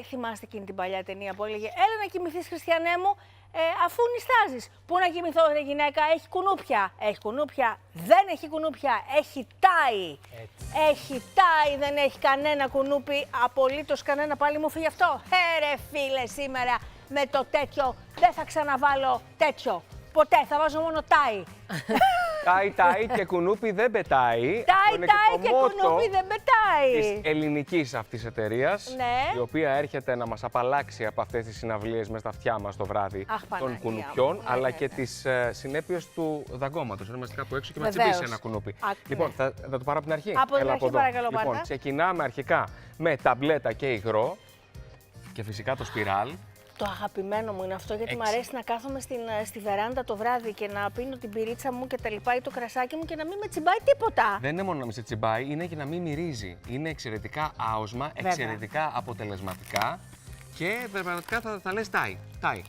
θυμάστε εκείνη την παλιά ταινία που έλεγε «Έλα να κοιμηθείς, Χριστιανέ μου, αφού νιστάζεις». Πού να κοιμηθώ, ρε γυναίκα, έχει κουνούπια. Έχει κουνούπια, δεν έχει κουνούπια, έχει τάι. Έχει τάι, δεν έχει κανένα κουνούπι, απολύτως κανένα. Πάλι μου φύγει αυτό. Ρε φίλε, σήμερα με το τέτοιο δεν θα ξαναβάλω τέτοιο. Ποτέ, θα βάζω μόνο τάι. Τάι και κουνούπι δεν πετάει. Τάι και κουνούπι δεν πετάει. Της ελληνικής αυτής εταιρείας, Ναι. η οποία έρχεται να μας απαλλάξει από αυτές τις συναυλίες μες στα αυτιά μας το βράδυ των κουνουπιών, αλλά και τις συνέπειες του δαγκώματος. Είμαστε κάπου έξω και μας τσιμπήσει ένα κουνούπι. ναι. Λοιπόν, θα το πάρω από την αρχή. Από την αρχή, παρακαλώ, Λοιπόν, πάντα. ξεκινάμε αρχικά με ταμπλέτα και υγρό και φυσικά το σπιράλ. Το αγαπημένο μου είναι αυτό, γιατί μου αρέσει να κάθομαι στη βεράντα το βράδυ και να πίνω την πυρίτσα μου και τα λοιπά ή το κρασάκι μου και να μην με τσιμπάει τίποτα. Δεν είναι μόνο να μην σε τσιμπάει, είναι και να μην μυρίζει. Είναι εξαιρετικά άοσμα, εξαιρετικά αποτελεσματικά και πραγματικά θα τα λες τάι. Τάι.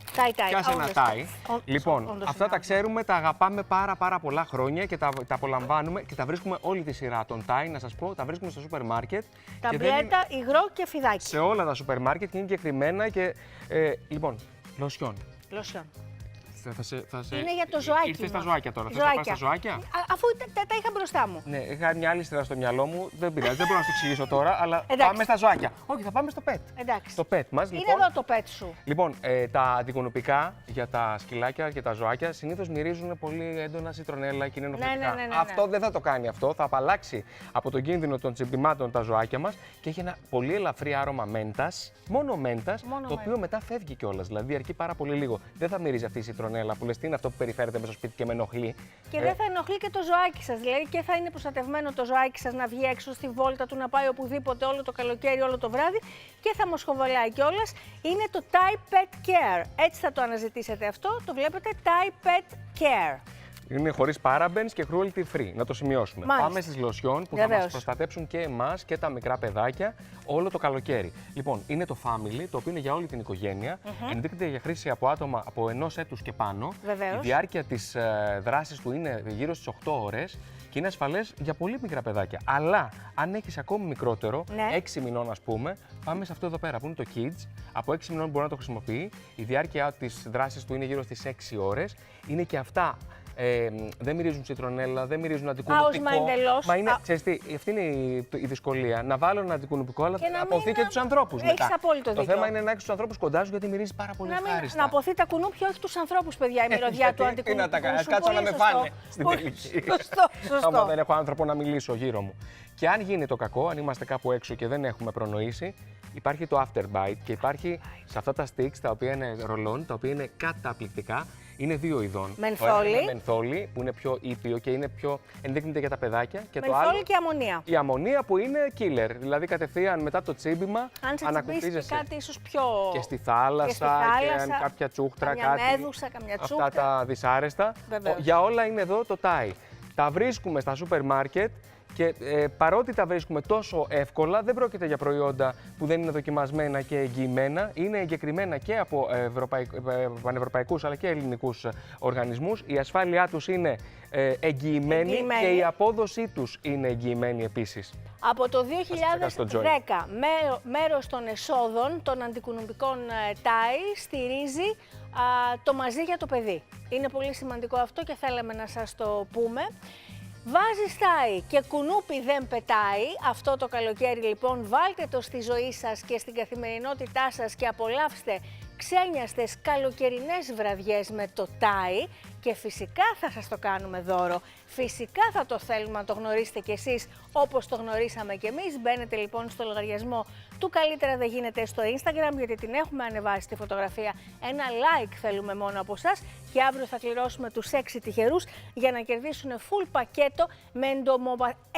Πιάσε ένα τάι. Λοιπόν, αυτά τα ξέρουμε, τα αγαπάμε πάρα πολλά χρόνια και τα απολαμβάνουμε και τα βρίσκουμε όλη τη σειρά των τάι, να σας πω, τα βρίσκουμε στο σούπερ μάρκετ. Ταμπλέτα, υγρό και φιδάκι. Σε όλα τα σούπερ μάρκετ και είναι εγκεκριμένα και, λοιπόν, λοσιόν. Είναι για το ζωάκι. Ήρθε στα ζωάκια τώρα. Θες να πας στα ζωάκια. Αφού τα είχα μπροστά μου. Ναι, είχα μια άλλη σειρά στο μυαλό μου. Δεν πειράζει, δεν μπορώ να σου εξηγήσω τώρα, αλλά Εντάξει. πάμε στα ζωάκια. Όχι, θα πάμε στο pet. Εντάξει. Το pet μας. Είναι Λοιπόν, εδώ το pet σου. Λοιπόν, τα αντικονουπικά για τα σκυλάκια και τα ζωάκια συνήθως μυρίζουν πολύ έντονα σιτρονέλα και είναι ενοχλητικά. Ναι. Αυτό δεν θα το κάνει αυτό. Θα απαλλάξει από τον κίνδυνο των τσιμπημάτων τα ζωάκια μας και έχει ένα πολύ ελαφρύ άρωμα μέντας. Μόνο μέντας, το οποίο μετά φεύγει κιόλας. Δηλαδή διαρκεί πάρα πολύ λίγο. Δεν θα μυρίζει αυτή η σιτρονέλα που λες τι είναι αυτό που περιφέρεται μέσα στο σπίτι και με ενοχλεί. Και δεν θα ενοχλεί και το ζωάκι σας. Δηλαδή και θα είναι προστατευμένο το ζωάκι σας να βγει έξω στη βόλτα του, να πάει οπουδήποτε όλο το καλοκαίρι, όλο το βράδυ και θα μοσχοβολάει κιόλας. Είναι το Thai Pet Care. Έτσι θα το αναζητήσετε αυτό. Το βλέπετε Thai Pet Care. Είναι χωρίς parabens και cruelty free. Να το σημειώσουμε. Μάλιστα. Πάμε στις λοσιόν που θα μας προστατέψουν και εμάς και τα μικρά παιδάκια όλο το καλοκαίρι. Λοιπόν, είναι το Family, το οποίο είναι για όλη την οικογένεια. Ενδείκνυται για χρήση από άτομα από 1 έτους και πάνω. Βεβαίως. Η διάρκεια της δράσης του είναι γύρω στις 8 ώρες και είναι ασφαλές για πολύ μικρά παιδάκια. Αλλά αν έχεις ακόμη μικρότερο, 6 μηνών ας πούμε, πάμε σε αυτό εδώ πέρα που είναι το Kids. Από 6 μηνών μπορεί να το χρησιμοποιεί. Η διάρκεια της δράσης του είναι γύρω στις 6 ώρες. Είναι και αυτά. Δεν μυρίζουν τσιτρονέλα, δεν μυρίζουν αντικουνουπικό. Άοσμα εντελώς. Μα είναι, ξέρεις τι, αυτή είναι η δυσκολία. Να βάλω ένα αντικουνουπικό, αλλά να αποθεί και τους ανθρώπους μετά. Έχεις απόλυτο δίκιο. Το θέμα είναι να έχεις τους ανθρώπους κοντά σου γιατί μυρίζει πάρα πολύ ευχάριστα. Να αποθεί τα κουνούπια, όχι τους ανθρώπους, παιδιά, η μυρωδιά του αντικουνουπικού. Τι να τα κάνεις, κάτσω να με φάνε στην τελική. Σωστό. Άμα δεν έχω άνθρωπο να μιλήσω γύρω μου. Και αν γίνει το κακό, αν είμαστε κάπου έξω και δεν έχουμε προνοήσει, υπάρχει το Afterbite και υπάρχει σε αυτά τα sticks τα οποία είναι ρολών, τα οποία είναι καταπληκτικά. Είναι 2 ειδών. Μενθόλι. Το ένα μενθόλι που είναι πιο ήπιο και είναι πιο ενδείκνυται για τα παιδάκια. Και μενθόλι το άλλο, και αμμονία. Η αμμονία που είναι killer. Δηλαδή κατευθείαν μετά το τσίμπημα αν σε ανακουφίζεσαι. κάτι ίσως πιο. Και στη θάλασσα και κάποια τσούχτρα, καμιά κάτι. μέδουσα, καμιά τσούχτρα. Αυτά τα δυσάρεστα. Βεβαίως. Για όλα είναι εδώ το τάι. Τα βρίσκουμε στα σούπερ μάρκετ. Και παρότι τα βρίσκουμε τόσο εύκολα, δεν πρόκειται για προϊόντα που δεν είναι δοκιμασμένα και εγγυημένα. Είναι εγκεκριμένα και από πανευρωπαϊκούς αλλά και ελληνικούς οργανισμούς. Η ασφάλειά τους είναι εγγυημένη και η απόδοσή τους είναι εγγυημένη επίσης. Από το 2010, μέρος των εσόδων των αντικουνουπικών τάι στηρίζει το μαζί για το παιδί. Είναι πολύ σημαντικό αυτό και θέλαμε να σας το πούμε. Βάζεις τάι και κουνούπι δεν πετάει. Αυτό το καλοκαίρι λοιπόν βάλτε το στη ζωή σας και στην καθημερινότητά σας και απολαύστε ξένιαστες καλοκαιρινές βραδιές με το τάι και φυσικά θα σας το κάνουμε δώρο. Φυσικά θα το θέλουμε να το γνωρίσετε κι εσείς όπως το γνωρίσαμε κι εμείς. Μπαίνετε λοιπόν στο λογαριασμό του Καλύτερα Δεν Γίνεται στο Instagram γιατί την έχουμε ανεβάσει τη φωτογραφία. Ένα like θέλουμε μόνο από εσάς και αύριο θα κληρώσουμε τους 6 τυχερούς για να κερδίσουν full πακέτο με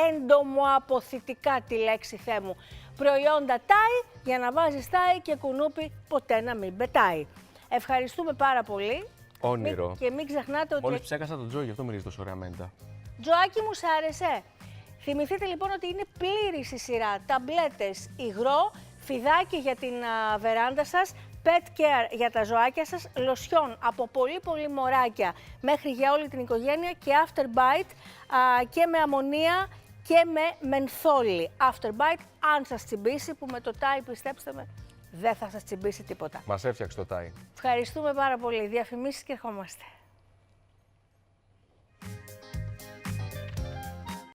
εντομοαποθητικά, τη λέξη Θεέ μου, προϊόντα τάι για να βάζεις τάι και κουνούπι ποτέ να μην πετάει. Ευχαριστούμε πάρα πολύ. Όνειρο. Και μην ξεχνάτε ότι. Μόλις ψέκασα τον Τζο, γι' αυτό μυρίζει τόσο ωραία μέντα. Τζοάκι μου, σ' άρεσε. Θυμηθείτε λοιπόν ότι είναι πλήρης η σειρά. Ταμπλέτες, υγρό, φιδάκι για την βεράντα σας, pet care για τα ζωάκια σας, λοσιόν από πολύ μωράκια μέχρι για όλη την οικογένεια και Afterbite και με αμμονία και με μενθόλι. Afterbite, αν σας τσιμπήσει, που με το τάι, πιστέψτε με, δεν θα σας τσιμπήσει τίποτα. Μας έφτιαξε το τάι. Ευχαριστούμε πάρα πολύ. Διαφημίσεις και ερχόμαστε.